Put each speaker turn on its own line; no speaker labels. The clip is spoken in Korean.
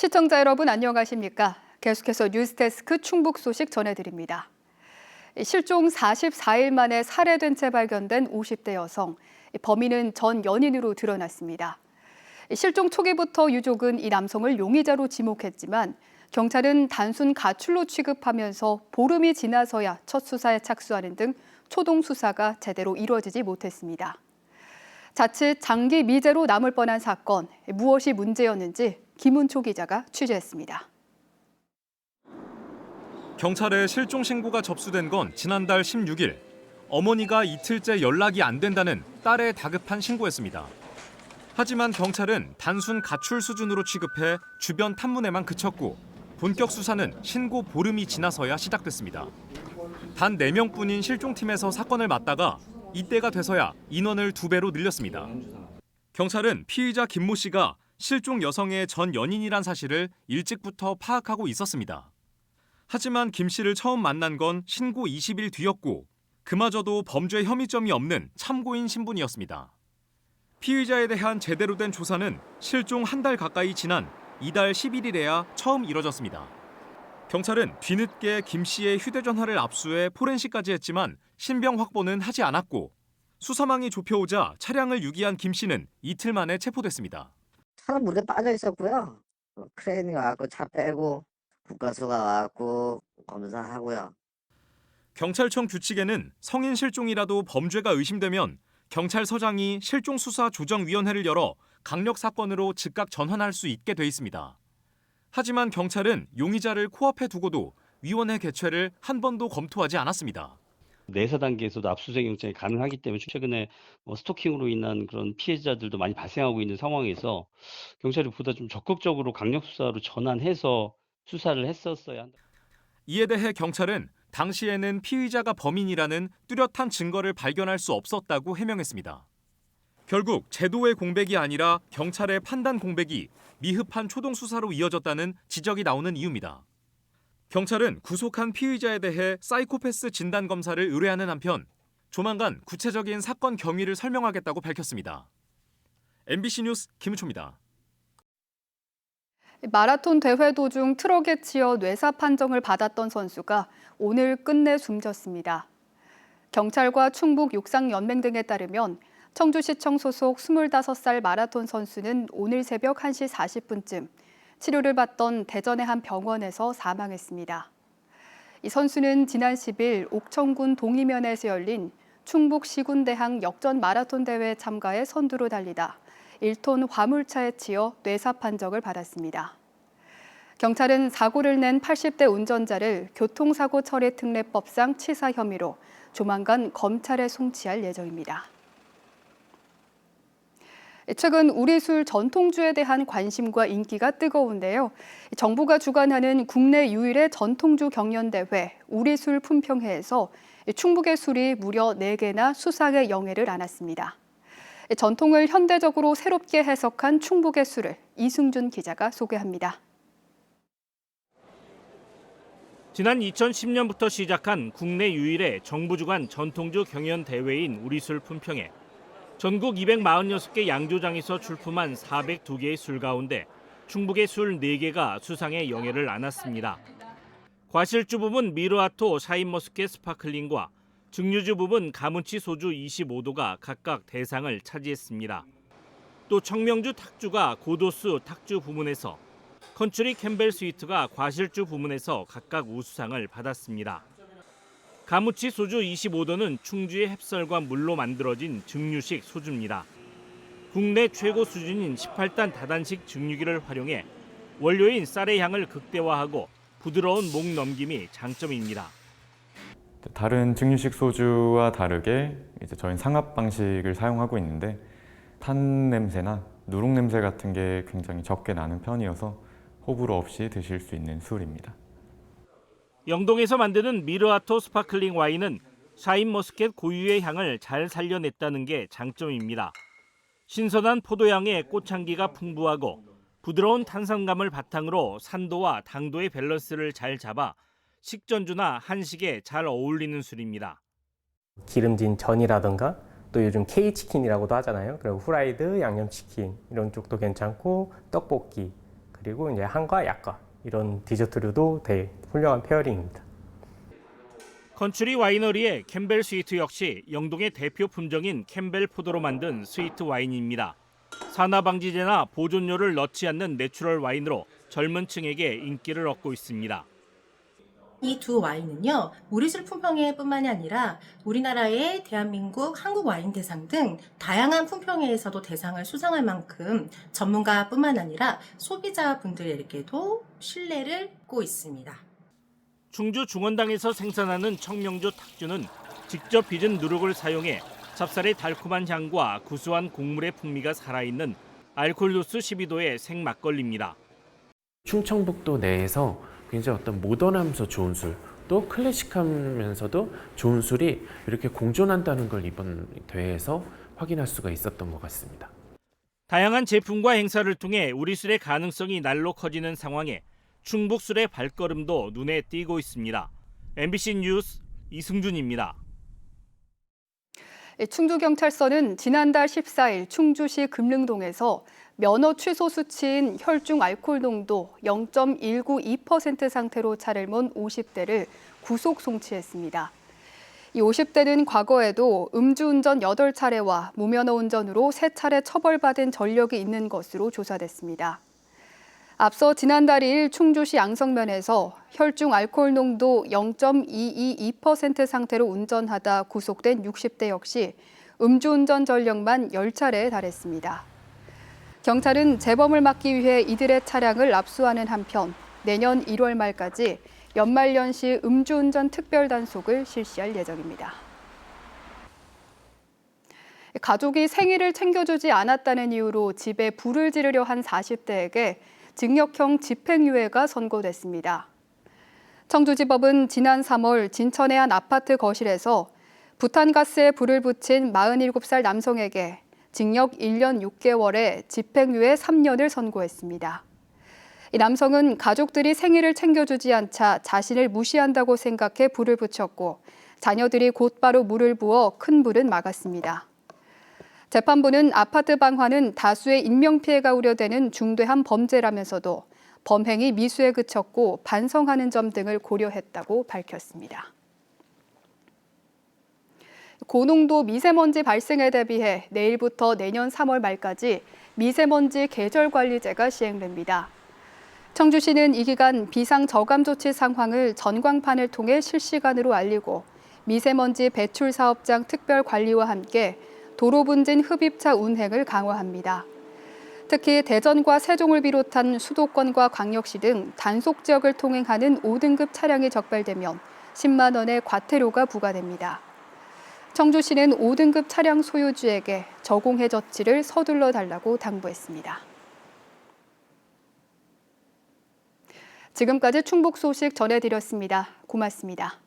시청자 여러분 안녕하십니까? 계속해서 뉴스데스크 충북 소식 전해드립니다. 실종 44일 만에 살해된 채 발견된 50대 여성. 범인은 전 연인으로 드러났습니다. 실종 초기부터 유족은 이 남성을 용의자로 지목했지만 경찰은 단순 가출로 취급하면서 보름이 지나서야 첫 수사에 착수하는 등 초동 수사가 제대로 이루어지지 못했습니다. 자칫 장기 미제로 남을 뻔한 사건, 무엇이 문제였는지 김은초 기자가 취재했습니다.
경찰에 실종 신고가 접수된 건 지난달 16일. 어머니가 이틀째 연락이 안 된다는 딸의 다급한 신고였습니다. 하지만 경찰은 단순 가출 수준으로 취급해 주변 탐문에만 그쳤고 본격 수사는 신고 보름이 지나서야 시작됐습니다. 단 4명뿐인 실종팀에서 사건을 맡다가 이때가 돼서야 인원을 2배로 늘렸습니다. 경찰은 피의자 김모 씨가 실종 여성의 전 연인이란 사실을 일찍부터 파악하고 있었습니다. 하지만 김 씨를 처음 만난 건 신고 20일 뒤였고 그마저도 범죄 혐의점이 없는 참고인 신분이었습니다. 피의자에 대한 제대로 된 조사는 실종 한 달 가까이 지난 이달 11일에야 처음 이뤄졌습니다. 경찰은 뒤늦게 김 씨의 휴대전화를 압수해 포렌식까지 했지만 신병 확보는 하지 않았고 수사망이 좁혀오자 차량을 유기한 김 씨는 이틀 만에 체포됐습니다.
사람 물에 빠져 있었고요. 크레인이 와갖고 차 빼고 국가수가 와갖고 검사하고요.
경찰청 규칙에는 성인 실종이라도 범죄가 의심되면 경찰서장이 실종수사조정위원회를 열어 강력 사건으로 즉각 전환할 수 있게 돼 있습니다. 하지만 경찰은 용의자를 코앞에 두고도 위원회 개최를 한 번도 검토하지 않았습니다.
내사 단계에서도 압수수색 영장이 가능하기 때문에 최근에 스토킹으로 인한 그런 피해자들도 많이 발생하고 있는 상황에서 경찰이 보다 좀 적극적으로 강력 수사로 전환해서 수사를 했었어야 한다.
이에 대해 경찰은 당시에는 피의자가 범인이라는 뚜렷한 증거를 발견할 수 없었다고 해명했습니다. 결국 제도의 공백이 아니라 경찰의 판단 공백이 미흡한 초동 수사로 이어졌다는 지적이 나오는 이유입니다. 경찰은 구속한 피의자에 대해 사이코패스 진단 검사를 의뢰하는 한편 조만간 구체적인 사건 경위를 설명하겠다고 밝혔습니다. MBC 뉴스 김우초입니다.
마라톤 대회 도중 트럭에 치여 뇌사 판정을 받았던 선수가 오늘 끝내 숨졌습니다. 경찰과 충북 육상연맹 등에 따르면 청주시청 소속 25살 마라톤 선수는 오늘 새벽 1시 40분쯤 치료를 받던 대전의 한 병원에서 사망했습니다. 이 선수는 지난 10일 옥천군 동이면에서 열린 충북 시군대항 역전 마라톤 대회에 참가해 선두로 달리다 1톤 화물차에 치여 뇌사 판정을 받았습니다. 경찰은 사고를 낸 80대 운전자를 교통사고 처리 특례법상 치사 혐의로 조만간 검찰에 송치할 예정입니다. 최근 우리술 전통주에 대한 관심과 인기가 뜨거운데요. 정부가 주관하는 국내 유일의 전통주 경연대회 우리술 품평회에서 충북의 술이 무려 4개나 수상의 영예를 안았습니다. 전통을 현대적으로 새롭게 해석한 충북의 술을 이승준 기자가 소개합니다.
지난 2010년부터 시작한 국내 유일의 정부 주관 전통주 경연대회인 우리술 품평회. 전국 246개 양조장에서 출품한 402개의 술 가운데 충북의 술 4개가 수상의 영예를 안았습니다. 과실주 부분 미르아토 샤인머스켓 스파클링과 증류주 부분 가문치 소주 25도가 각각 대상을 차지했습니다. 또 청명주 탁주가 고도수 탁주 부문에서, 컨츄리 캠벨 스위트가 과실주 부문에서 각각 우수상을 받았습니다. 가무치 소주 25도는 충주의 햅쌀과 물로 만들어진 증류식 소주입니다. 국내 최고 수준인 18단 다단식 증류기를 활용해 원료인 쌀의 향을 극대화하고 부드러운 목 넘김이 장점입니다.
다른 증류식 소주와 다르게 저희는 상압 방식을 사용하고 있는데 탄 냄새나 누룩 냄새 같은 게 굉장히 적게 나는 편이어서 호불호 없이 드실 수 있는 술입니다.
영동에서 만드는 미르아토 스파클링 와인은 샤인머스켓 고유의 향을 잘 살려냈다는 게 장점입니다. 신선한 포도향의 꽃향기가 풍부하고 부드러운 탄산감을 바탕으로 산도와 당도의 밸런스를 잘 잡아 식전주나 한식에 잘 어울리는 술입니다.
기름진 전이라든가 또 요즘 K치킨이라고도 하잖아요. 그리고 후라이드, 양념치킨 이런 쪽도 괜찮고 떡볶이, 그리고 이제 한과 약과 이런 디저트류도 되게 훌륭한 페어링입니다.
컨츄리 와이너리의 캠벨 스위트 역시 영동의 대표 품종인 캠벨 포도로 만든 스위트 와인입니다. 산화방지제나 보존료를 넣지 않는 내추럴 와인으로 젊은 층에게 인기를 얻고 있습니다.
이 두 와인은요, 우리술 품평회뿐만이 아니라 우리나라의 대한민국 한국 와인 대상 등 다양한 품평회에서도 대상을 수상할 만큼 전문가뿐만 아니라 소비자분들에게도 신뢰를 얻고 있습니다.
충주 중원당에서 생산하는 청명주 탁주는 직접 빚은 누룩을 사용해 찹쌀의 달콤한 향과 구수한 곡물의 풍미가 살아있는 알코올도수 12도의 생막걸리입니다.
충청북도 내에서 굉장히 어떤 모던하면서 좋은 술, 또 클래식하면서도 좋은 술이 이렇게 공존한다는 걸 이번 대회에서 확인할 수가 있었던 것 같습니다.
다양한 제품과 행사를 통해 우리 술의 가능성이 날로 커지는 상황에 충북술의 발걸음도 눈에 띄고 있습니다. MBC 뉴스 이승준입니다.
충주경찰서는 지난달 14일 충주시 금릉동에서 면허 취소 수치인 혈중 알코올 농도 0.192% 상태로 차를 몰 50대를 구속 송치했습니다. 이 50대는 과거에도 음주운전 8차례와 무면허 운전으로 3차례 처벌받은 전력이 있는 것으로 조사됐습니다. 앞서 지난달 2일 충주시 양성면에서 혈중 알코올 농도 0.222% 상태로 운전하다 구속된 60대 역시 음주운전 전력만 10차례에 달했습니다. 경찰은 재범을 막기 위해 이들의 차량을 압수하는 한편 내년 1월 말까지 연말연시 음주운전 특별단속을 실시할 예정입니다. 가족이 생일을 챙겨주지 않았다는 이유로 집에 불을 지르려 한 40대에게 징역형 집행유예가 선고됐습니다. 청주지법은 지난 3월 진천의 한 아파트 거실에서 부탄가스에 불을 붙인 47살 남성에게 징역 1년 6개월에 집행유예 3년을 선고했습니다. 이 남성은 가족들이 생일을 챙겨주지 않자 자신을 무시한다고 생각해 불을 붙였고 자녀들이 곧바로 물을 부어 큰 불은 막았습니다. 재판부는 아파트 방화는 다수의 인명피해가 우려되는 중대한 범죄라면서도 범행이 미수에 그쳤고 반성하는 점 등을 고려했다고 밝혔습니다. 고농도 미세먼지 발생에 대비해 내일부터 내년 3월 말까지 미세먼지 계절관리제가 시행됩니다. 청주시는 이 기간 비상저감 조치 상황을 전광판을 통해 실시간으로 알리고 미세먼지 배출 사업장 특별관리와 함께 도로 분진 흡입차 운행을 강화합니다. 특히 대전과 세종을 비롯한 수도권과 광역시 등 단속 지역을 통행하는 5등급 차량이 적발되면 10만 원의 과태료가 부과됩니다. 청주시는 5등급 차량 소유주에게 저공해 조치를 서둘러 달라고 당부했습니다. 지금까지 충북 소식 전해드렸습니다. 고맙습니다.